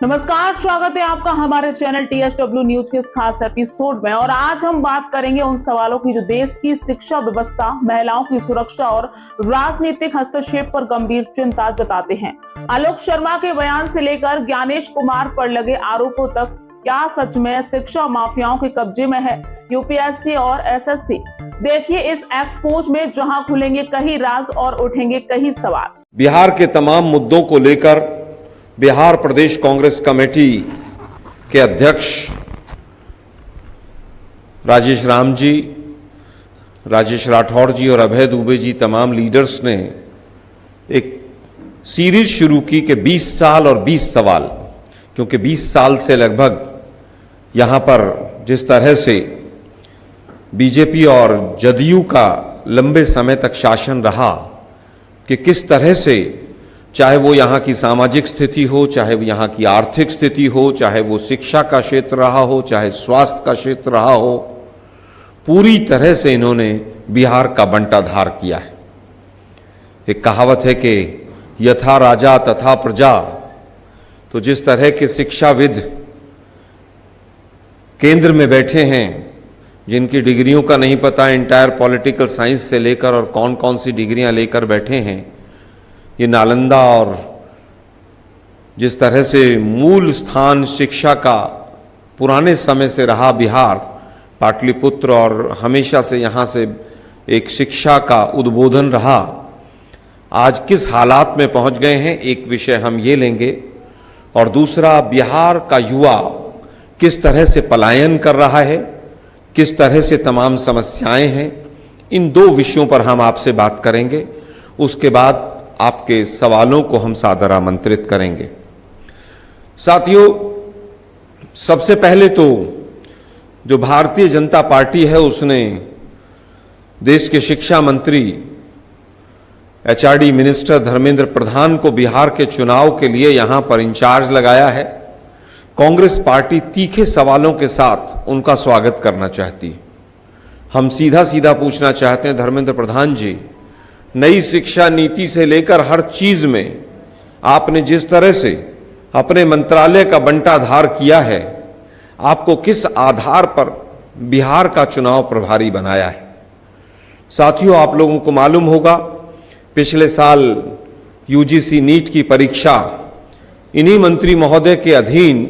नमस्कार, स्वागत है आपका हमारे चैनल TSW न्यूज के इस खास एपिसोड में। और आज हम बात करेंगे उन सवालों की जो देश की शिक्षा व्यवस्था, महिलाओं की सुरक्षा और राजनीतिक हस्तक्षेप पर गंभीर चिंता जताते हैं। आलोक शर्मा के बयान से लेकर ज्ञानेश कुमार पर लगे आरोपों तक, क्या सच में शिक्षा माफियाओं के कब्जे में है यूपीएससी और एसएससी? देखिए इस एक्सपोज में, जहां खुलेंगे कई राज और उठेंगे कई सवाल। बिहार के तमाम मुद्दों को लेकर बिहार प्रदेश कांग्रेस कमेटी के अध्यक्ष राजेश राम जी, राजेश राठौड़ जी और अभय दुबे जी, तमाम लीडर्स ने एक सीरीज शुरू की कि 20 साल और 20 सवाल, क्योंकि 20 साल से लगभग यहां पर जिस तरह से बीजेपी और जदयू का लंबे समय तक शासन रहा कि किस तरह से, चाहे वो यहाँ की सामाजिक स्थिति हो, चाहे वो यहाँ की आर्थिक स्थिति हो, चाहे वो शिक्षा का क्षेत्र रहा हो, चाहे स्वास्थ्य का क्षेत्र रहा हो, पूरी तरह से इन्होंने बिहार का बंटाधार किया है। एक कहावत है कि यथा राजा तथा प्रजा। तो जिस तरह के शिक्षाविद केंद्र में बैठे हैं, जिनकी डिग्रियों का नहीं पता, इंटायर पॉलिटिकल साइंस से लेकर और कौन कौन सी डिग्रियां लेकर बैठे हैं, ये नालंदा और जिस तरह से मूल स्थान शिक्षा का पुराने समय से रहा बिहार, पाटलिपुत्र, और हमेशा से यहाँ से एक शिक्षा का उद्बोधन रहा, आज किस हालात में पहुंच गए हैं, एक विषय हम ये लेंगे। और दूसरा, बिहार का युवा किस तरह से पलायन कर रहा है, किस तरह से तमाम समस्याएं हैं, इन दो विषयों पर हम आपसे बात करेंगे। उसके बाद आपके सवालों को हम सादर आमंत्रित करेंगे। साथियों, सबसे पहले तो जो भारतीय जनता पार्टी है, उसने देश के शिक्षा मंत्री HRD मिनिस्टर धर्मेंद्र प्रधान को बिहार के चुनाव के लिए यहां पर इंचार्ज लगाया है। कांग्रेस पार्टी तीखे सवालों के साथ उनका स्वागत करना चाहती है। हम सीधा सीधा पूछना चाहते हैं, धर्मेंद्र प्रधान जी, नई शिक्षा नीति से लेकर हर चीज में आपने जिस तरह से अपने मंत्रालय का बंटाधार किया है, आपको किस आधार पर बिहार का चुनाव प्रभारी बनाया है? साथियों, आप लोगों को मालूम होगा, पिछले साल UGC नीट की परीक्षा इन्हीं मंत्री महोदय के अधीन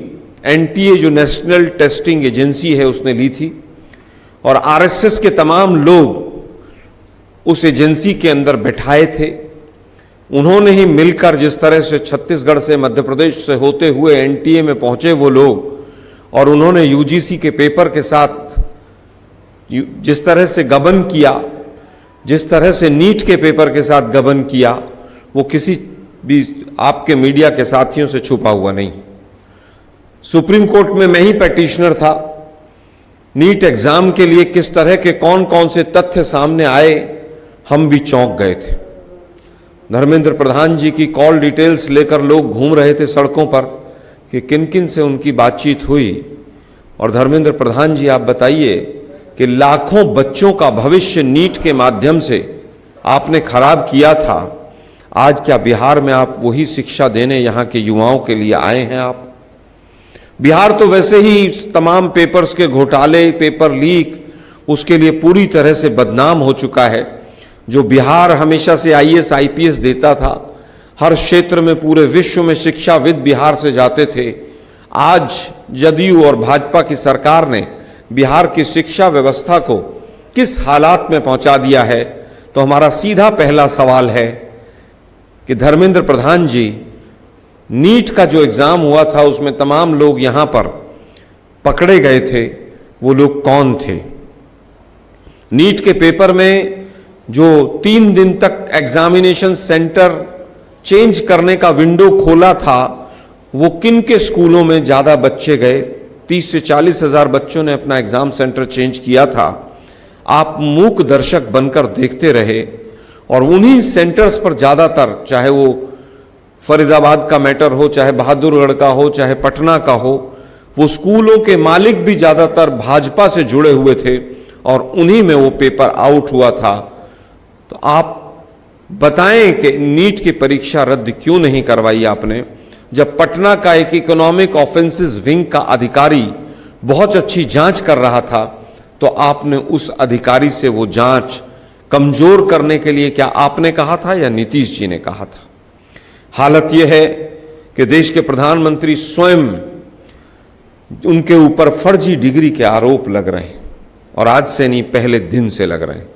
NTA, जो नेशनल टेस्टिंग एजेंसी है, उसने ली थी। और RSS के तमाम लोग उस एजेंसी के अंदर बैठाए थे। उन्होंने ही मिलकर, जिस तरह से छत्तीसगढ़ से, मध्य प्रदेश से होते हुए NTA में पहुंचे वो लोग, और उन्होंने UGC के पेपर के साथ जिस तरह से गबन किया, जिस तरह से नीट के पेपर के साथ गबन किया, वो किसी भी आपके मीडिया के साथियों से छुपा हुआ नहीं। सुप्रीम कोर्ट में मैं ही पेटिशनर था। नीट एग्जाम के लिए किस तरह के कौन कौन से तथ्य सामने आए, हम भी चौंक गए थे। धर्मेंद्र प्रधान जी की कॉल डिटेल्स लेकर लोग घूम रहे थे सड़कों पर कि किन किन से उनकी बातचीत हुई। और धर्मेंद्र प्रधान जी, आप बताइए कि लाखों बच्चों का भविष्य नीट के माध्यम से आपने खराब किया था। आज क्या बिहार में आप वही शिक्षा देने यहाँ के युवाओं के लिए आए हैं? आप बिहार तो वैसे ही तमाम पेपर्स के घोटाले, पेपर लीक, उसके लिए पूरी तरह से बदनाम हो चुका है। जो बिहार हमेशा से IAS IPS देता था, हर क्षेत्र में पूरे विश्व में शिक्षाविद बिहार से जाते थे। आज जदयू और भाजपा की सरकार ने बिहार की शिक्षा व्यवस्था को किस हालात में पहुंचा दिया है। तो हमारा सीधा पहला सवाल है कि धर्मेंद्र प्रधान जी, नीट का जो एग्जाम हुआ था, उसमें तमाम लोग यहां पर पकड़े गए थे, वो लोग कौन थे? नीट के पेपर में जो 3 दिन तक एग्जामिनेशन सेंटर चेंज करने का विंडो खोला था, वो किन के स्कूलों में ज्यादा बच्चे गए? 30 से 40 हजार बच्चों ने अपना एग्जाम सेंटर चेंज किया था। आप मूक दर्शक बनकर देखते रहे, और उन्हीं सेंटर्स पर ज्यादातर, चाहे वो फरीदाबाद का मैटर हो, चाहे बहादुरगढ़ का हो, चाहे पटना का हो, वो स्कूलों के मालिक भी ज्यादातर भाजपा से जुड़े हुए थे, और उन्हीं में वो पेपर आउट हुआ था। तो आप बताएं कि नीट की परीक्षा रद्द क्यों नहीं करवाई आपने? जब पटना का एक इकोनॉमिक ऑफेंसेस विंग का अधिकारी बहुत अच्छी जांच कर रहा था, तो आपने उस अधिकारी से वो जांच कमजोर करने के लिए क्या आपने कहा था या नीतीश जी ने कहा था? हालत यह है कि देश के प्रधानमंत्री स्वयं, उनके ऊपर फर्जी डिग्री के आरोप लग रहे हैं, और आज से नहीं, पहले दिन से लग रहे हैं।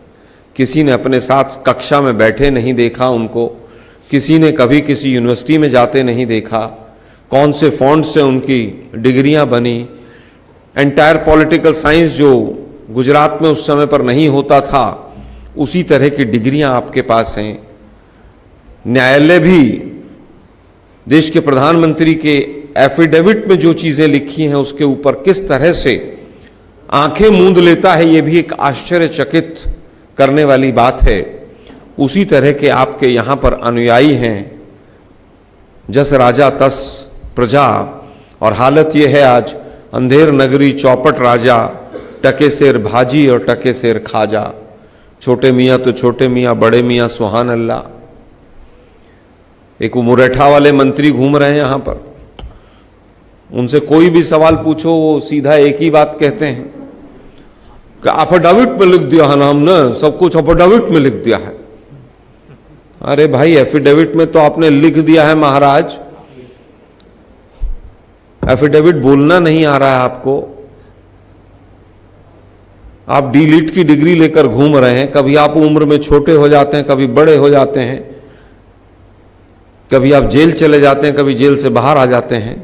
किसी ने अपने साथ कक्षा में बैठे नहीं देखा उनको, किसी ने कभी किसी यूनिवर्सिटी में जाते नहीं देखा, कौन से फॉन्ट से उनकी डिग्रियां बनी। एंटायर पॉलिटिकल साइंस जो गुजरात में उस समय पर नहीं होता था, उसी तरह की डिग्रियां आपके पास हैं। न्यायालय भी देश के प्रधानमंत्री के एफिडेविट में जो चीजें लिखी हैं उसके ऊपर किस तरह से आंखें मूंद लेता है, यह भी एक आश्चर्यचकित करने वाली बात है। उसी तरह के आपके यहां पर अनुयायी हैं, जस राजा तस प्रजा, और हालत यह है आज अंधेर नगरी चौपट राजा, टके शेर भाजी और टके शेर खाजा। छोटे मियाँ तो छोटे मियाँ, बड़े मियाँ सुहान अल्लाह। एक मुरैठा वाले मंत्री घूम रहे हैं यहां पर, उनसे कोई भी सवाल पूछो वो सीधा एक ही बात कहते हैं कि अफिडेविट में लिख दिया है ना हमने, सब कुछ अफिडेविट में लिख दिया है। अरे भाई, एफिडेविट में तो आपने लिख दिया है महाराज, एफिडेविट बोलना नहीं आ रहा है आपको। आप डी.लिट की डिग्री लेकर घूम रहे हैं, कभी आप उम्र में छोटे हो जाते हैं, कभी बड़े हो जाते हैं, कभी आप जेल चले जाते हैं, कभी जेल से बाहर आ जाते हैं।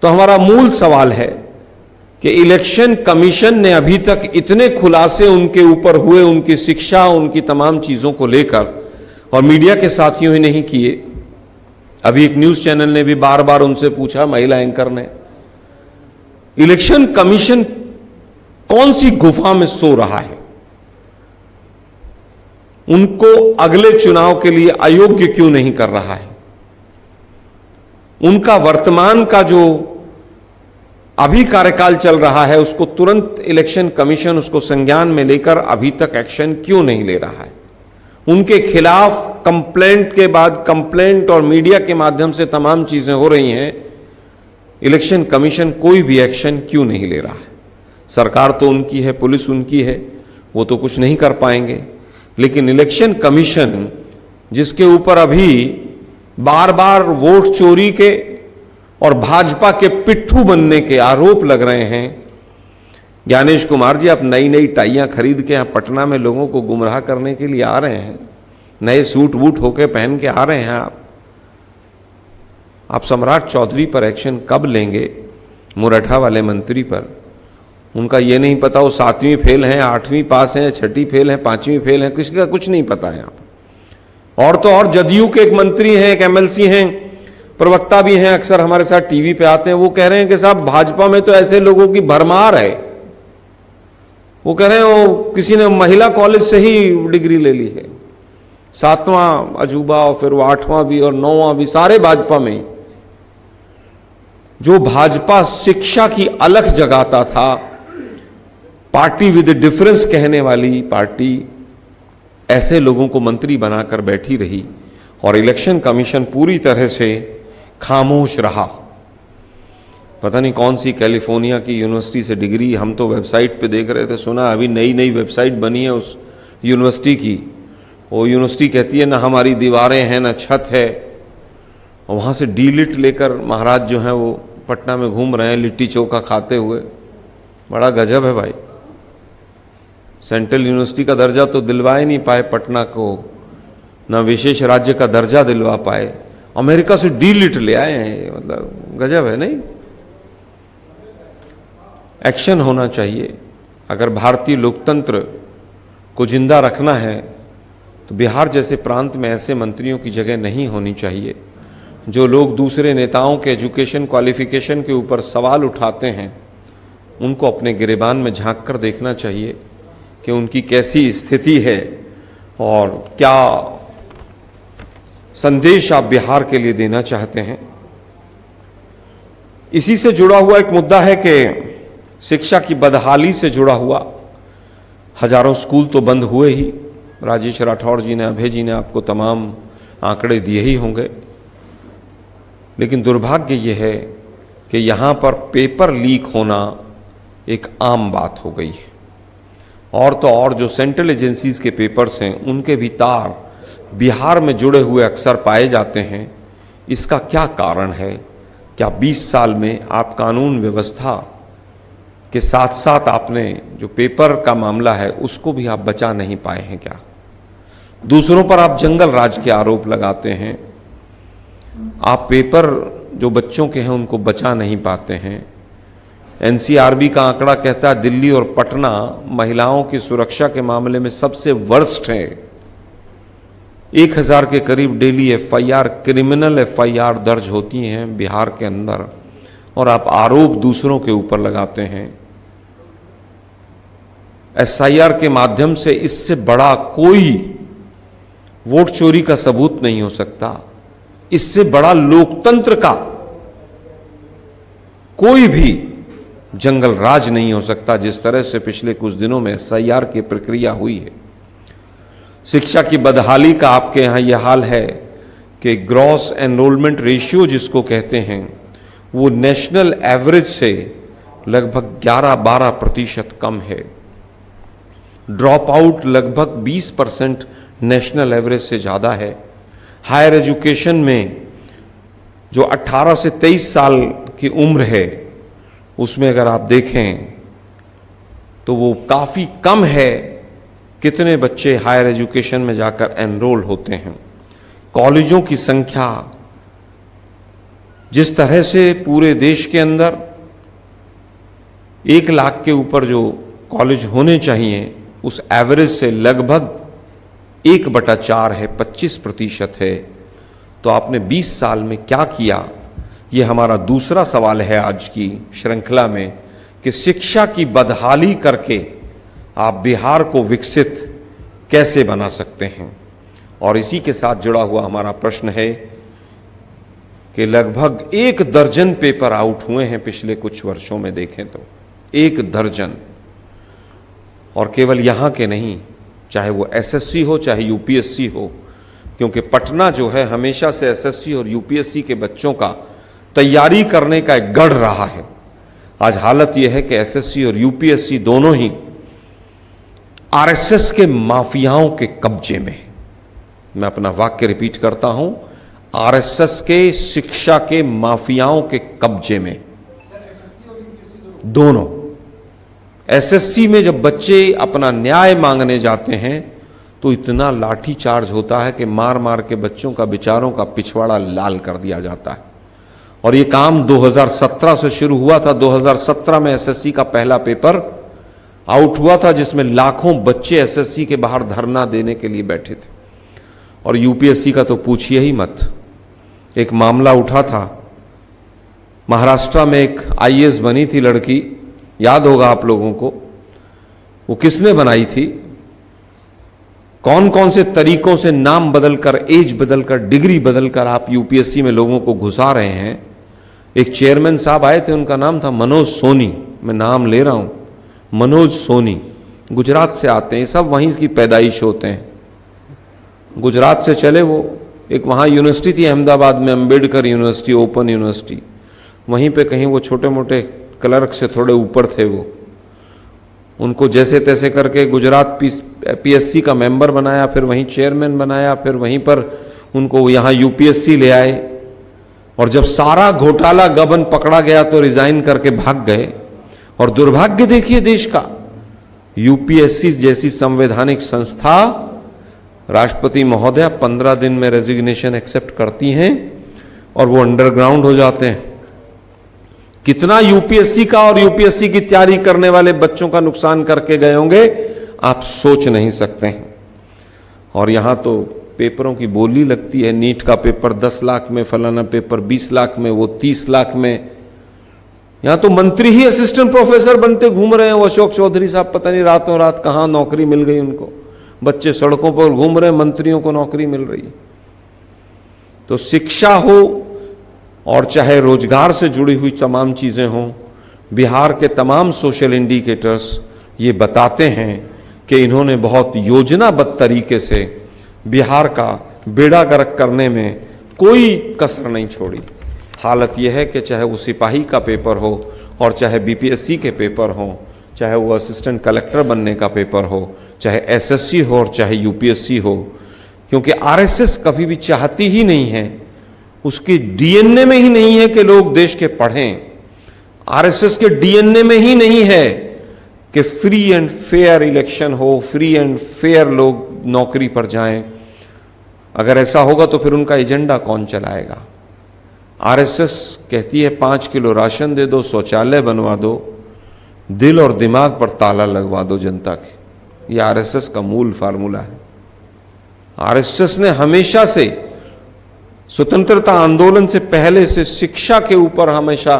तो हमारा मूल सवाल है कि इलेक्शन कमीशन ने अभी तक इतने खुलासे उनके ऊपर हुए, उनकी शिक्षा, उनकी तमाम चीजों को लेकर, और मीडिया के साथियों ही नहीं किए। अभी एक न्यूज चैनल ने भी बार बार उनसे पूछा, महिला एंकर ने, इलेक्शन कमीशन कौन सी गुफा में सो रहा है? उनको अगले चुनाव के लिए अयोग्य क्यों नहीं कर रहा है? उनका वर्तमान का जो अभी कार्यकाल चल रहा है उसको तुरंत इलेक्शन कमीशन उसको संज्ञान में लेकर अभी तक एक्शन क्यों नहीं ले रहा है? उनके खिलाफ कंप्लेंट के बाद कंप्लेंट और मीडिया के माध्यम से तमाम चीजें हो रही हैं, इलेक्शन कमीशन कोई भी एक्शन क्यों नहीं ले रहा है? सरकार तो उनकी है, पुलिस उनकी है, वो तो कुछ नहीं कर पाएंगे, लेकिन इलेक्शन कमीशन जिसके ऊपर अभी बार बार वोट चोरी के और भाजपा के पिट्ठू बनने के आरोप लग रहे हैं। ज्ञानेश कुमार जी, आप नई नई टाइयां खरीद के यहां पटना में लोगों को गुमराह करने के लिए आ रहे हैं, नए सूट वूट होके पहन के आ रहे हैं आप सम्राट चौधरी पर एक्शन कब लेंगे? मुरैठा वाले मंत्री पर उनका ये नहीं पता वो 7वीं फेल हैं, 8वीं पास हैं, 6ठी फेल हैं, 5वीं फेल हैं, किसी का कुछ नहीं पता है। और तो और जदयू के एक मंत्री हैं, एक एमएलसी हैं, प्रवक्ता भी हैं, अक्सर हमारे साथ टीवी पे आते हैं, वो कह रहे हैं कि साहब भाजपा में तो ऐसे लोगों की भरमार है। वो कह रहे हैं वो किसी ने महिला कॉलेज से ही डिग्री ले ली है, 7वां अजूबा और फिर वो 8वां भी और 9वां भी, सारे भाजपा में। जो भाजपा शिक्षा की अलख जगाता था, पार्टी विद डिफरेंस कहने वाली पार्टी, ऐसे लोगों को मंत्री बनाकर बैठी रही और इलेक्शन कमीशन पूरी तरह से खामोश रहा। पता नहीं कौन सी कैलिफोर्निया की यूनिवर्सिटी से डिग्री, हम तो वेबसाइट पे देख रहे थे, सुना अभी नई नई वेबसाइट बनी है उस यूनिवर्सिटी की। वो यूनिवर्सिटी कहती है ना हमारी दीवारें हैं ना छत है, और वहां से डी.लिट लेकर महाराज जो हैं वो पटना में घूम रहे हैं लिट्टी चोखा खाते हुए। बड़ा गजब है भाई। सेंट्रल यूनिवर्सिटी का दर्जा तो दिलवा ही नहीं पाए पटना को, ना विशेष राज्य का दर्जा दिलवा पाए, अमेरिका से डी.लिट ले आए हैं। मतलब गजब है नहीं? एक्शन होना चाहिए। अगर भारतीय लोकतंत्र को जिंदा रखना है तो बिहार जैसे प्रांत में ऐसे मंत्रियों की जगह नहीं होनी चाहिए। जो लोग दूसरे नेताओं के एजुकेशन क्वालिफिकेशन के ऊपर सवाल उठाते हैं, उनको अपने गिरेबान में झांक कर देखना चाहिए कि उनकी कैसी स्थिति है और क्या संदेश आप बिहार के लिए देना चाहते हैं। इसी से जुड़ा हुआ एक मुद्दा है कि शिक्षा की बदहाली से जुड़ा हुआ हजारों स्कूल तो बंद हुए ही। राजेश राठौड़ जी ने, अभय जी ने आपको तमाम आंकड़े दिए ही होंगे। लेकिन दुर्भाग्य ये है कि यहाँ पर पेपर लीक होना एक आम बात हो गई है। और तो और जो सेंट्रल एजेंसीज के पेपर्स हैं उनके भी तार बिहार में जुड़े हुए अक्सर पाए जाते हैं। इसका क्या कारण है? क्या 20 साल में आप कानून व्यवस्था के साथ साथ आपने जो पेपर का मामला है उसको भी आप बचा नहीं पाए हैं क्या? दूसरों पर आप जंगल राज के आरोप लगाते हैं, आप पेपर जो बच्चों के हैं उनको बचा नहीं पाते हैं। एनसीआरबी का आंकड़ा कहता है दिल्ली और पटना महिलाओं की सुरक्षा के मामले में सबसे वर्स्ट है। 1000 के करीब डेली एफआईआर, क्रिमिनल एफआईआर दर्ज होती हैं बिहार के अंदर, और आप आरोप दूसरों के ऊपर लगाते हैं। एसआईआर के माध्यम से इससे बड़ा कोई वोट चोरी का सबूत नहीं हो सकता, इससे बड़ा लोकतंत्र का कोई भी जंगल राज नहीं हो सकता जिस तरह से पिछले कुछ दिनों में एसआईआर की प्रक्रिया हुई है। शिक्षा की बदहाली का आपके यहां यह हाल है कि ग्रॉस एनरोलमेंट रेशियो जिसको कहते हैं वो नेशनल एवरेज से लगभग 11-12% कम है। ड्रॉप आउट लगभग 20% नेशनल एवरेज से ज्यादा है। हायर एजुकेशन में जो 18 से 23 साल की उम्र है उसमें अगर आप देखें तो वो काफी कम है कितने बच्चे हायर एजुकेशन में जाकर एनरोल होते हैं। कॉलेजों की संख्या जिस तरह से पूरे देश के अंदर 1 लाख के ऊपर जो कॉलेज होने चाहिए उस एवरेज से लगभग 1/4 है, 25% है। तो आपने 20 साल में क्या किया, ये हमारा दूसरा सवाल है आज की श्रृंखला में कि शिक्षा की बदहाली करके आप बिहार को विकसित कैसे बना सकते हैं। और इसी के साथ जुड़ा हुआ हमारा प्रश्न है कि लगभग 1 दर्जन पेपर आउट हुए हैं पिछले कुछ वर्षों में देखें तो 1 दर्जन, और केवल यहां के नहीं, चाहे वो एसएससी हो चाहे यूपीएससी हो, क्योंकि पटना जो है हमेशा से एसएससी और यूपीएससी के बच्चों का तैयारी करने का एक गढ़ रहा है। आज हालत यह है कि एसएससी और यूपीएससी दोनों ही आरएसएस के माफियाओं के कब्जे में। मैं अपना वाक्य रिपीट करता हूं, आरएसएस के शिक्षा के माफियाओं के कब्जे में दोनों। एसएससी में जब बच्चे अपना न्याय मांगने जाते हैं तो इतना लाठी चार्ज होता है कि मार मार के बच्चों का बेचारों का पिछवाड़ा लाल कर दिया जाता है। और ये काम 2017 से शुरू हुआ था। 2017 में एसएससी का पहला पेपर आउट हुआ था जिसमें लाखों बच्चे एसएससी के बाहर धरना देने के लिए बैठे थे। और यूपीएससी का तो पूछिए ही मत। एक मामला उठा था, महाराष्ट्र में एक आईएएस बनी थी लड़की, याद होगा आप लोगों को। वो किसने बनाई थी, कौन कौन से तरीकों से नाम बदलकर, एज बदलकर, डिग्री बदलकर आप यूपीएससी में लोगों को घुसा रहे हैं। एक चेयरमैन साहब आए थे, उनका नाम था मनोज सोनी, मैं नाम ले रहा हूं, मनोज सोनी, गुजरात से आते हैं, सब वहीं की पैदाइश होते हैं। गुजरात से चले वो, एक वहां यूनिवर्सिटी थी अहमदाबाद में, अंबेडकर यूनिवर्सिटी, ओपन यूनिवर्सिटी, वहीं पे कहीं वो छोटे मोटे क्लर्क से थोड़े ऊपर थे। वो उनको जैसे तैसे करके गुजरात पीएससी का मेंबर बनाया, फिर वहीं चेयरमैन बनाया, फिर वहीं पर उनको यहाँ यूपीएससी ले आए। और जब सारा घोटाला गबन पकड़ा गया तो रिजाइन करके भाग गए। और दुर्भाग्य देखिए देश का, यूपीएससी जैसी संवैधानिक संस्था, राष्ट्रपति महोदया 15 दिन में रेजिग्नेशन एक्सेप्ट करती हैं और वो अंडरग्राउंड हो जाते हैं। कितना यूपीएससी का और यूपीएससी की तैयारी करने वाले बच्चों का नुकसान करके गए होंगे आप सोच नहीं सकते हैं। और यहां तो पेपरों की बोली लगती है, नीट का पेपर 10 लाख में, फलाना पेपर 20 लाख में, वो 30 लाख में। यहां तो मंत्री ही असिस्टेंट प्रोफेसर बनते घूम रहे हैं। वो अशोक चौधरी साहब पता नहीं रातों रात कहां नौकरी मिल गई उनको। बच्चे सड़कों पर घूम रहे हैं, मंत्रियों को नौकरी मिल रही है। तो शिक्षा हो और चाहे रोजगार से जुड़ी हुई तमाम चीजें हों, बिहार के तमाम सोशल इंडिकेटर्स ये बताते हैं कि इन्होंने बहुत योजनाबद्ध तरीके से बिहार का बेड़ा गर्क करने में कोई कसर नहीं छोड़ी। हालत यह है कि चाहे वो सिपाही का पेपर हो और चाहे बीपीएससी के पेपर हो, चाहे वो असिस्टेंट कलेक्टर बनने का पेपर हो, चाहे एसएससी हो और चाहे यूपीएससी हो, क्योंकि आरएसएस कभी भी चाहती ही नहीं है, उसके डीएनए में ही नहीं है कि लोग देश के पढ़ें। आरएसएस के डीएनए में ही नहीं है कि फ्री एंड फेयर इलेक्शन हो, फ्री एंड फेयर लोग नौकरी पर जाएं। अगर ऐसा होगा तो फिर उनका एजेंडा कौन चलाएगा? आरएसएस कहती है 5 किलो राशन दे दो, शौचालय बनवा दो, दिल और दिमाग पर ताला लगवा दो जनता के। यह आरएसएस का मूल फार्मूला है। आरएसएस ने हमेशा से स्वतंत्रता आंदोलन से पहले से शिक्षा के ऊपर हमेशा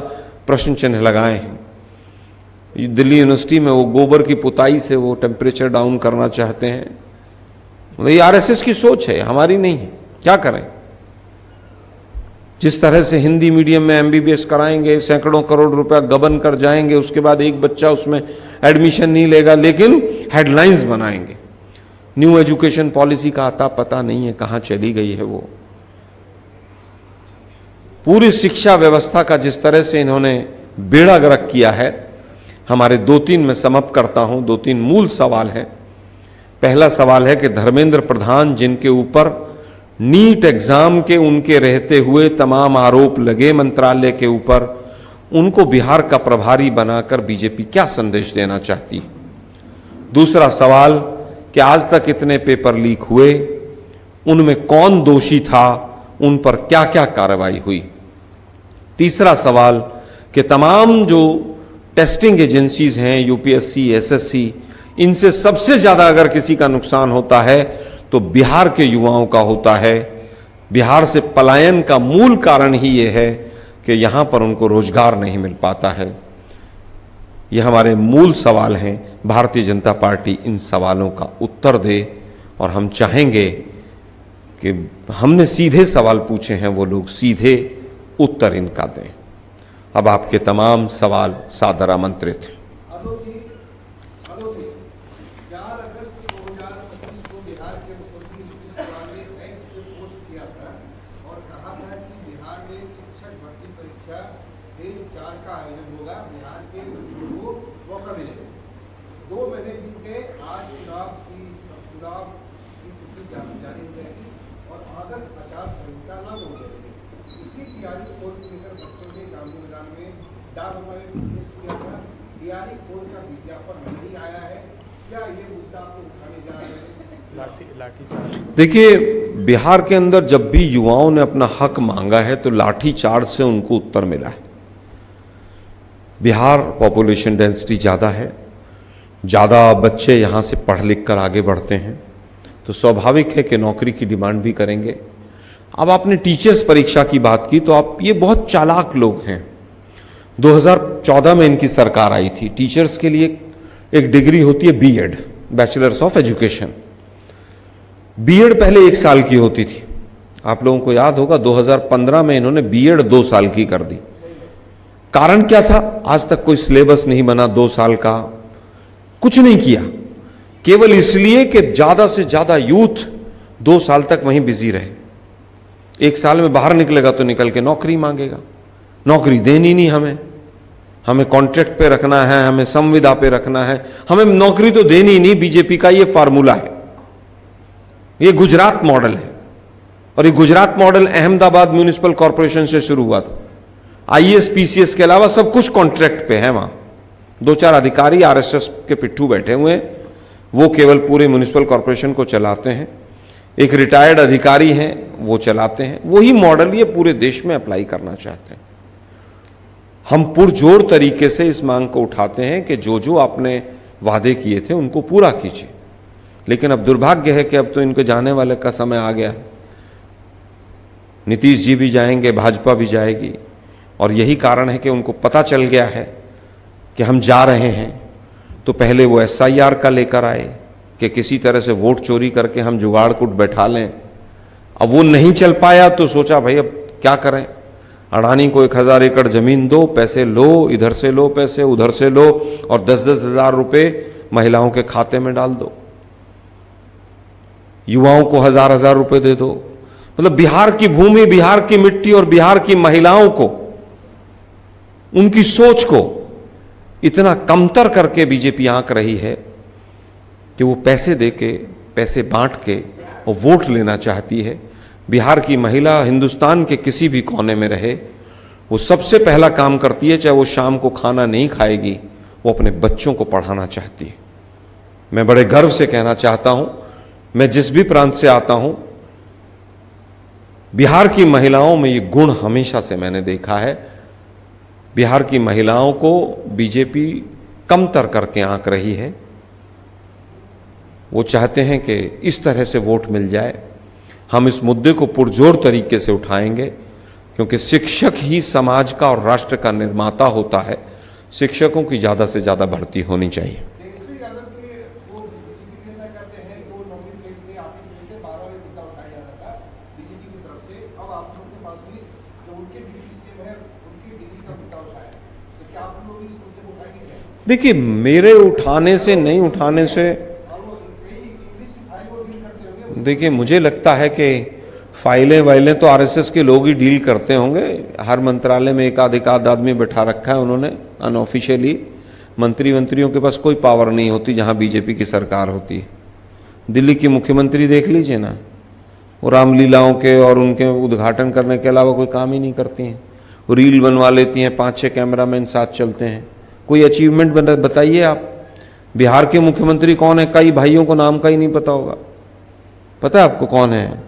प्रश्न चिन्ह लगाए हैं। दिल्ली यूनिवर्सिटी में वो गोबर की पुताई से वो टेम्परेचर डाउन करना चाहते हैं। मतलब ये आरएसएस की सोच है, हमारी नहीं है। क्या करें? जिस तरह से हिंदी मीडियम में एमबीबीएस कराएंगे, सैकड़ों करोड़ रुपया गबन कर जाएंगे, उसके बाद एक बच्चा उसमें एडमिशन नहीं लेगा, लेकिन हेडलाइंस बनाएंगे। न्यू एजुकेशन पॉलिसी का आता पता नहीं है, कहां चली गई है वो। पूरी शिक्षा व्यवस्था का जिस तरह से इन्होंने बेड़ा गर्क किया है, हमारे 2-3 में समअप करता हूं। 2-3 मूल सवाल हैं। पहला सवाल है कि धर्मेंद्र प्रधान, जिनके ऊपर नीट एग्जाम के उनके रहते हुए तमाम आरोप लगे मंत्रालय के ऊपर, उनको बिहार का प्रभारी बनाकर बीजेपी क्या संदेश देना चाहती है? दूसरा सवाल कि आज तक इतने पेपर लीक हुए, उनमें कौन दोषी था, उन पर क्या क्या कार्रवाई हुई? तीसरा सवाल कि तमाम जो टेस्टिंग एजेंसीज हैं, यूपीएससी, एसएससी, इनसे सबसे ज्यादा अगर किसी का नुकसान होता है तो बिहार के युवाओं का होता है। बिहार से पलायन का मूल कारण ही यह है कि यहां पर उनको रोजगार नहीं मिल पाता है। ये हमारे मूल सवाल हैं। भारतीय जनता पार्टी इन सवालों का उत्तर दे और हम चाहेंगे कि हमने सीधे सवाल पूछे हैं, वो लोग सीधे उत्तर इनका दें। अब आपके तमाम सवाल सादर आमंत्रित हैं। 4 अगस्त 2025 को बिहार के मुख्यमंत्री नीतीश कुमार ने एक्स पे पोस्ट किया था और कहा था कि बिहार में शिक्षक भर्ती परीक्षा फेज 4 का आयोजन होगा, बिहार के बच्चों को मौका मिलेगा। 2 महीने बीत गए, आज चुनाव की तिथि जारी हो जाएगी और अगस्त आचार संहिता लागू हो जाएगी। इसी तैयारी कोर्ट को लेकर बच्चों ने गांधी मैदान में डाक बंगले में प्रोटेस्ट किया था। तैयारी कोर्ट का विज्ञापन नहीं आया है, क्या ये मुद्दा आपको उठाने जा रहे हैं? देखिए, बिहार के अंदर जब भी युवाओं ने अपना हक मांगा है तो लाठीचार्ज से उनको उत्तर मिला है। बिहार पॉपुलेशन डेंसिटी ज्यादा है, ज्यादा बच्चे यहां से पढ़ लिख कर आगे बढ़ते हैं, तो स्वाभाविक है कि नौकरी की डिमांड भी करेंगे। अब आपने टीचर्स परीक्षा की बात की, तो आप ये बहुत चालाक लोग हैं। 2014 में इनकी सरकार आई थी। टीचर्स के लिए एक डिग्री होती है BEd, bachelors of education. BEd पहले 1 साल की होती थी। आप लोगों को याद होगा 2015 में इन्होंने बीएड 2 साल की कर दी। कारण क्या था? आज तक कोई सिलेबस नहीं बना 2 साल का, कुछ नहीं किया, केवल इसलिए कि ज्यादा से ज्यादा यूथ 2 साल तक वहीं बिजी रहे। 1 साल में बाहर निकलेगा तो निकल के नौकरी मांगेगा। नौकरी देनी नहीं हमें कॉन्ट्रैक्ट पे रखना है, हमें संविदा पे रखना है, हमें नौकरी तो देनी नहीं। बीजेपी का ये फार्मूला है। ये गुजरात मॉडल है और ये Gujarat model Ahmedabad municipal corporation से शुरू हुआ था। आईएएस पीसीएस के अलावा सब कुछ कॉन्ट्रैक्ट पे है। वहां 2-4 अधिकारी आरएसएस के पिट्ठू बैठे हुए हैं, वो केवल पूरे म्युनिसिपल कॉर्पोरेशन को चलाते हैं। एक रिटायर्ड अधिकारी हैं, वो चलाते हैं। वही मॉडल ये पूरे देश में अप्लाई करना चाहते हैं। हम पुरजोर तरीके से इस मांग को उठाते हैं कि जो जो आपने वादे किए थे उनको पूरा कीजिए। लेकिन अब दुर्भाग्य है कि अब तो इनके जाने वाले का समय आ गया है। नीतीश जी भी जाएंगे, भाजपा भी जाएगी, और यही कारण है कि उनको पता चल गया है कि हम जा रहे हैं। तो पहले वो एसआईआर का लेकर आए कि किसी तरह से वोट चोरी करके हम जुगाड़ कूट बैठा लें। अब वो नहीं चल पाया तो सोचा भाई अब क्या करें, अडानी को 1000 एकड़ जमीन दो, पैसे लो, इधर से लो पैसे, उधर से लो, और 10-10 हजार रुपए महिलाओं के खाते में डाल दो। युवाओं को 1000-1000 रुपए दे दो, मतलब बिहार की भूमि, बिहार की मिट्टी और बिहार की महिलाओं को, उनकी सोच को इतना कमतर करके बीजेपी आंक रही है कि वो पैसे देके, पैसे बांट के वो वोट लेना चाहती है। बिहार की महिला हिंदुस्तान के किसी भी कोने में रहे, वो सबसे पहला काम करती है, चाहे वो शाम को खाना नहीं खाएगी, वो अपने बच्चों को पढ़ाना चाहती है। मैं बड़े गर्व से कहना चाहता हूं, मैं जिस भी प्रांत से आता हूं, बिहार की महिलाओं में ये गुण हमेशा से मैंने देखा है। बिहार की महिलाओं को बीजेपी कमतर करके आंक रही है। वो चाहते हैं कि इस तरह से वोट मिल जाए। हम इस मुद्दे को पुरजोर तरीके से उठाएंगे, क्योंकि शिक्षक ही समाज का और राष्ट्र का निर्माता होता है। शिक्षकों की ज्यादा से ज्यादा भर्ती होनी चाहिए। तेजस्वी यादव के वो बीजेपी के नेता करते हैं, वो नौकरी भेजते, आप ही भेजते, 12 मुद्दा उठाया जा रहा था बीजेपी की तरफ से। अब आप लोगों के पास भी जो उनके डिप्टी सीएम है, उनकी डिग्री का मुद्दा उठाया, तो क्या आप लोग इस मुद्दे को उठाएंगे? देखिए, मेरे उठाने से नहीं उठाने से, और वो कई इंग्लिश की फाइल वो डील करते होंगे। देखिए मुझे लगता है कि फाइलें तो आरएसएस के लोग ही डील करते होंगे। हर मंत्रालय में एक आध आदमी बैठा रखा है उन्होंने अनऑफिशियली। मंत्रियों के पास कोई पावर नहीं होती जहां बीजेपी की सरकार होती है। दिल्ली की मुख्यमंत्री देख लीजिए ना, वो रामलीलाओं के और उनके उद्घाटन करने के अलावा कोई काम ही नहीं करती हैं। वो रील बनवा लेती हैं, 5-6 कैमरामैन साथ चलते हैं। कोई अचीवमेंट बताइए आप। बिहार के मुख्यमंत्री कौन है? कई भाइयों को नाम का ही नहीं पता होगा। पता है आपको कौन है?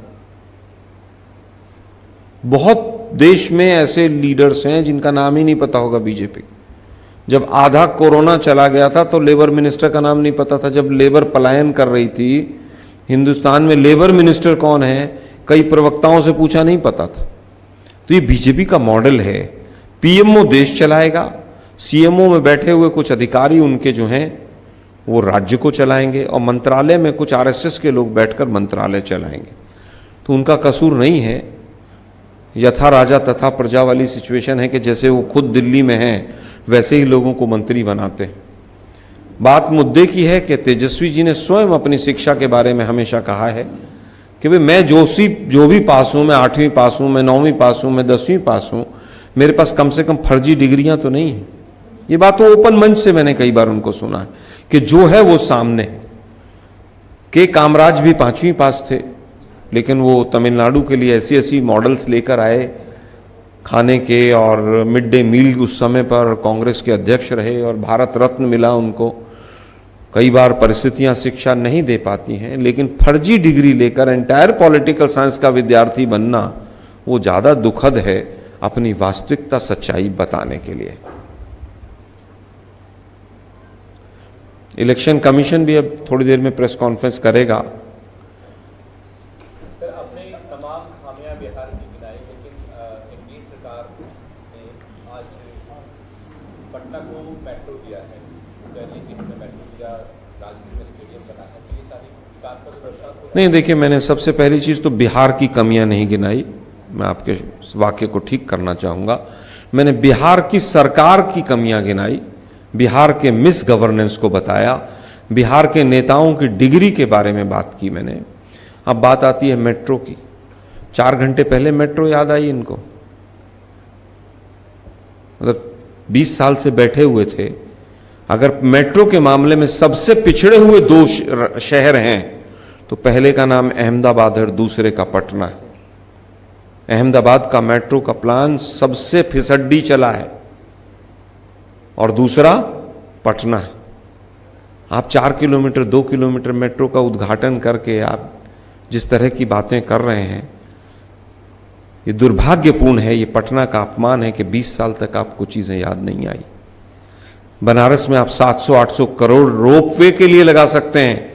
बहुत देश में ऐसे लीडर्स हैं जिनका नाम ही नहीं पता होगा बीजेपी। जब आधा कोरोना चला गया था तो लेबर मिनिस्टर का नाम नहीं पता था। जब लेबर पलायन कर रही थी हिंदुस्तान में, लेबर मिनिस्टर कौन है कई प्रवक्ताओं से पूछा, नहीं पता था। तो ये बीजेपी का मॉडल है। पीएमओ देश चलाएगा, सीएमओ में बैठे हुए कुछ अधिकारी उनके जो हैं वो राज्य को चलाएंगे, और मंत्रालय में कुछ आरएसएस के लोग बैठकर मंत्रालय चलाएंगे। तो उनका कसूर नहीं है। यथा राजा तथा प्रजा वाली सिचुएशन है कि जैसे वो खुद दिल्ली में हैं वैसे ही लोगों को मंत्री बनाते हैं। बात मुद्दे की है कि तेजस्वी जी ने स्वयं अपनी शिक्षा के बारे में हमेशा कहा है कि भाई मैं जो भी पास हूं, मैं 8वीं पास हूं, मैं 9वीं पास हूं, मैं 10वीं पास हूं, मेरे पास कम से कम फर्जी डिग्रियां तो नहीं है। ये बात तो ओपन मंच से मैंने कई बार उनको सुना है कि जो है वो सामने। के कामराज भी 5वीं पास थे, लेकिन वो तमिलनाडु के लिए ऐसी मॉडल्स लेकर आए खाने के, और मिड डे मील उस समय पर कांग्रेस के अध्यक्ष रहे और भारत रत्न मिला उनको। कई बार परिस्थितियां शिक्षा नहीं दे पाती हैं, लेकिन फर्जी डिग्री लेकर एंटायर पॉलिटिकल साइंस का विद्यार्थी बनना वो ज्यादा दुखद है अपनी वास्तविकता सच्चाई बताने के लिए। इलेक्शन कमीशन भी अब थोड़ी देर में प्रेस कॉन्फ्रेंस करेगा। सर, अपने तमाम खामियां बिहार की गिनाई, लेकिन एनडीए सरकार ने आज पटना को मेट्रो दिया है, दिल्ली की मेट्रो दिया, राजगीर में स्टेडियम बना है। तो ये सारी विकास का व्यवस्था नहीं, देखिए मैंने सबसे पहली चीज तो बिहार की कमियां नहीं गिनाई। मैं आपके वाक्य को ठीक करना चाहूंगा। मैंने बिहार की सरकार की कमियां गिनाई, बिहार के मिस गवर्नेंस को बताया, बिहार के नेताओं की डिग्री के बारे में बात की मैंने। अब बात आती है मेट्रो की। 4 घंटे पहले मेट्रो याद आई इनको। मतलब 20 साल से बैठे हुए थे। अगर मेट्रो के मामले में सबसे पिछड़े हुए 2 शहर हैं तो पहले का नाम अहमदाबाद है और दूसरे का पटना है। अहमदाबाद का मेट्रो का प्लान सबसे फिसड्डी चला है और दूसरा पटना है। आप 4 किलोमीटर 2 किलोमीटर मेट्रो का उद्घाटन करके आप जिस तरह की बातें कर रहे हैं, ये दुर्भाग्यपूर्ण है। ये पटना का अपमान है कि 20 साल तक आपको चीजें याद नहीं आई। बनारस में आप 700-800 करोड़ रोपवे के लिए लगा सकते हैं,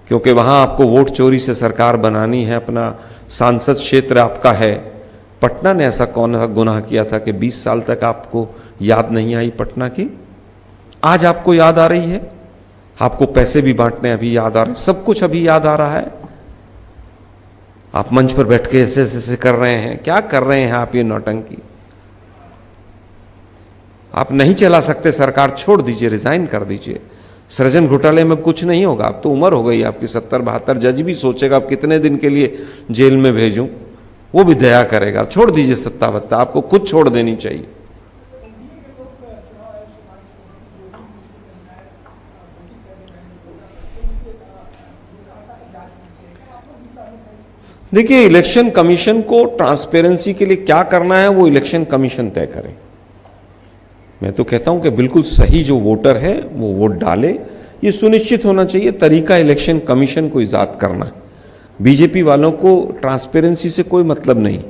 क्योंकि वहां आपको वोट चोरी से सरकार बनानी है, अपना सांसद क्षेत्र आपका है। पटना ने ऐसा कौन सा गुनाह किया था कि 20 साल तक आपको याद नहीं आई पटना की? आज आपको याद आ रही है। आपको पैसे भी बांटने अभी याद आ रहे हैं, सब कुछ अभी याद आ रहा है। आप मंच पर बैठ के ऐसे ऐसे कर रहे हैं। क्या कर रहे हैं आप? ये नौटंकी आप नहीं चला सकते, सरकार छोड़ दीजिए, रिजाइन कर दीजिए। सृजन घोटाले में कुछ नहीं होगा, अब तो उम्र हो गई आपकी 70-72, जज भी सोचेगा आप कितने दिन के लिए जेल में भेजूं, वो भी दया करेगा। छोड़ दीजिए सत्ता वत्ता, आपको खुद छोड़ देनी चाहिए। देखिए, इलेक्शन कमीशन को ट्रांसपेरेंसी के लिए क्या करना है वो इलेक्शन कमीशन तय करे। मैं तो कहता हूं कि बिल्कुल सही जो वोटर है वो वोट डाले, ये सुनिश्चित होना चाहिए। तरीका इलेक्शन कमीशन को इजाद करना है। बीजेपी वालों को ट्रांसपेरेंसी से कोई मतलब नहीं,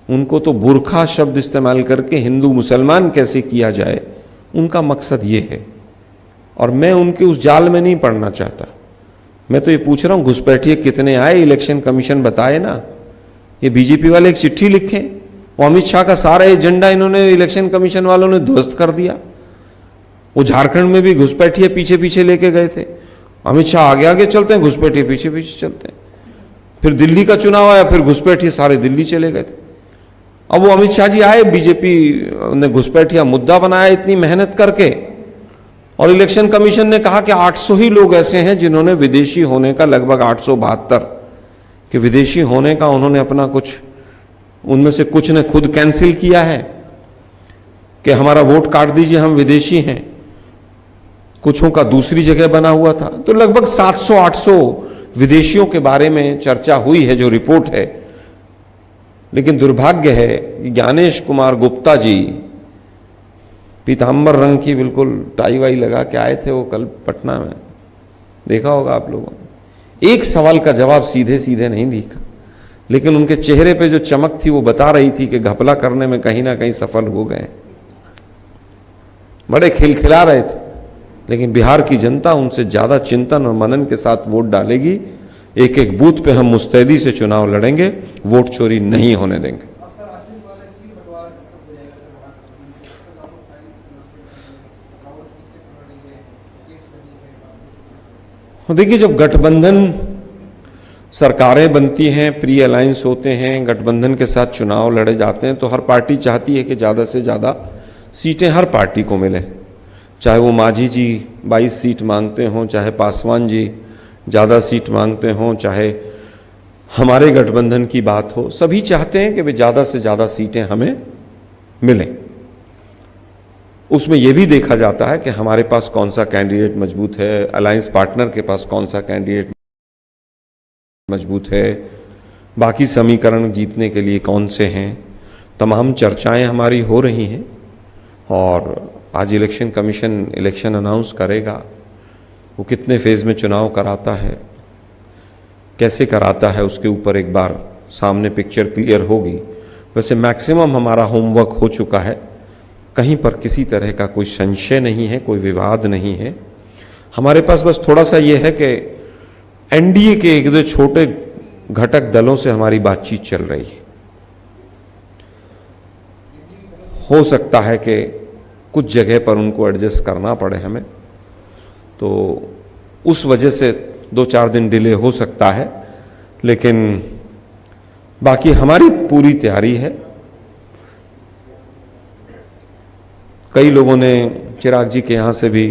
उनको तो बुरखा शब्द इस्तेमाल करके हिंदू मुसलमान कैसे किया जाए, उनका मकसद ये है। और मैं उनके उस जाल में नहीं पड़ना चाहता। मैं तो ये पूछ रहा हूं, घुसपैठिए कितने आए, इलेक्शन कमीशन बताए ना। ये बीजेपी वाले एक चिट्ठी लिखें, वो अमित शाह का सारा एजेंडा इन्होंने इलेक्शन कमीशन वालों ने ध्वस्त कर दिया। वो झारखंड में भी घुसपैठिए पीछे पीछे लेके गए थे। अमित शाह आगे आगे चलते हैं, घुसपैठिए पीछे पीछे चलते हैं। फिर दिल्ली का चुनाव आया, फिर घुसपैठिए सारे दिल्ली चले गए थे। अब वो अमित शाह जी आए, बीजेपी ने घुसपैठिया मुद्दा बनाया इतनी मेहनत करके, और इलेक्शन कमीशन ने कहा कि 800 ही लोग ऐसे हैं जिन्होंने विदेशी होने का, लगभग 872 कि विदेशी होने का उन्होंने अपना कुछ, उनमें से कुछ ने खुद कैंसिल किया है कि हमारा वोट काट दीजिए, हम विदेशी हैं। कुछों का दूसरी जगह बना हुआ था। तो लगभग 700-800 विदेशियों के बारे में चर्चा हुई है, जो रिपोर्ट है। लेकिन दुर्भाग्य है कि ज्ञानेश कुमार गुप्ता जी पीतांबर रंग की बिल्कुल टाई वाई लगा के आए थे वो कल पटना में, देखा होगा आप लोगों ने। एक सवाल का जवाब सीधे सीधे नहीं दिखा, लेकिन उनके चेहरे पे जो चमक थी वो बता रही थी कि घपला करने में कहीं ना कहीं सफल हो गए। बड़े खिलखिला रहे थे। लेकिन बिहार की जनता उनसे ज्यादा चिंतन और मनन के साथ वोट डालेगी। एक एक बूथ पे हम मुस्तैदी से चुनाव लड़ेंगे, वोट चोरी नहीं होने देंगे। देखिए, जब गठबंधन सरकारें बनती हैं, प्री अलायंस होते हैं, गठबंधन के साथ चुनाव लड़े जाते हैं, तो हर पार्टी चाहती है कि ज्यादा से ज्यादा सीटें हर पार्टी को मिले। चाहे वो मांझी जी 22 सीट मांगते हों, चाहे पासवान जी ज़्यादा सीट मांगते हों, चाहे हमारे गठबंधन की बात हो, सभी चाहते हैं कि वे ज़्यादा से ज़्यादा सीटें हमें मिलें। उसमें यह भी देखा जाता है कि हमारे पास कौन सा कैंडिडेट मजबूत है, अलायंस पार्टनर के पास कौन सा कैंडिडेट मजबूत है, बाकी समीकरण जीतने के लिए कौन से हैं। तमाम चर्चाएं हमारी हो रही हैं और आज इलेक्शन कमीशन इलेक्शन अनाउंस करेगा। वो कितने फेज में चुनाव कराता है, कैसे कराता है, उसके ऊपर एक बार सामने पिक्चर क्लियर होगी। वैसे मैक्सिमम हमारा होमवर्क हो चुका है, कहीं पर किसी तरह का कोई संशय नहीं है, कोई विवाद नहीं है। हमारे पास बस थोड़ा सा ये है कि एनडीए के एक दो छोटे घटक दलों से हमारी बातचीत चल रही है। हो सकता है कि कुछ जगह पर उनको एडजस्ट करना पड़े हमें, तो उस वजह से 2-4 दिन डिले हो सकता है। लेकिन बाकी हमारी पूरी तैयारी है। कई लोगों ने चिराग जी के यहाँ से भी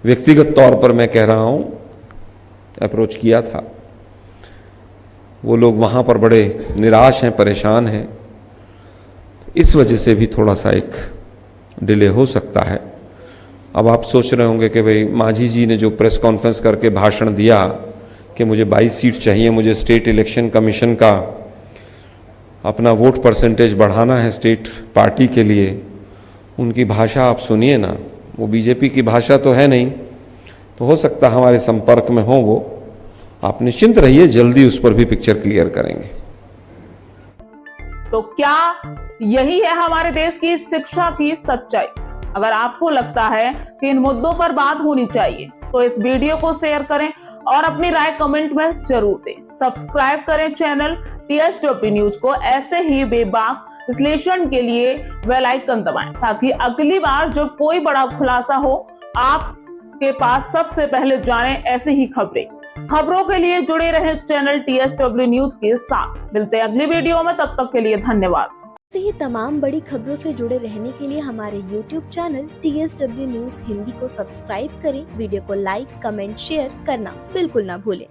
व्यक्तिगत तौर पर, मैं कह रहा हूँ, अप्रोच किया था। वो लोग वहाँ पर बड़े निराश हैं, परेशान हैं। इस वजह से भी थोड़ा सा एक डिले हो सकता है। अब आप सोच रहे होंगे कि भाई मांझी जी ने जो प्रेस कॉन्फ्रेंस करके भाषण दिया कि मुझे 22 सीट चाहिए, मुझे स्टेट इलेक्शन कमीशन का अपना वोट परसेंटेज बढ़ाना है स्टेट पार्टी के लिए, उनकी भाषा आप सुनिए ना, वो बीजेपी की भाषा तो है नहीं। तो हो सकता है हमारे संपर्क में हो वो। आप निश्चिंत रहिए, जल्दी उस पर भी पिक्चर क्लियर करेंगे। तो क्या यही है हमारे देश की शिक्षा की सच्चाई? अगर आपको लगता है कि इन मुद्दों पर बात होनी चाहिए तो इस वीडियो को शेयर करें और अपनी राय कमेंट में जरूर दें। सब्सक्राइब करें चैनल TSW न्यूज को। ऐसे ही बेबाक विश्लेषण के लिए बेल आइकन दबाएं ताकि अगली बार जब कोई बड़ा खुलासा हो आपके पास सबसे पहले जाने ऐसी ही खबरों के लिए जुड़े रहे चैनल TSW न्यूज के साथ। मिलते हैं अगली वीडियो में, तब तक के लिए धन्यवाद। ऐसे ही तमाम बड़ी खबरों से जुड़े रहने के लिए हमारे YouTube channel TSW news Hindi को सब्सक्राइब करें। वीडियो को लाइक, कमेंट, शेयर करना बिल्कुल ना भूलें।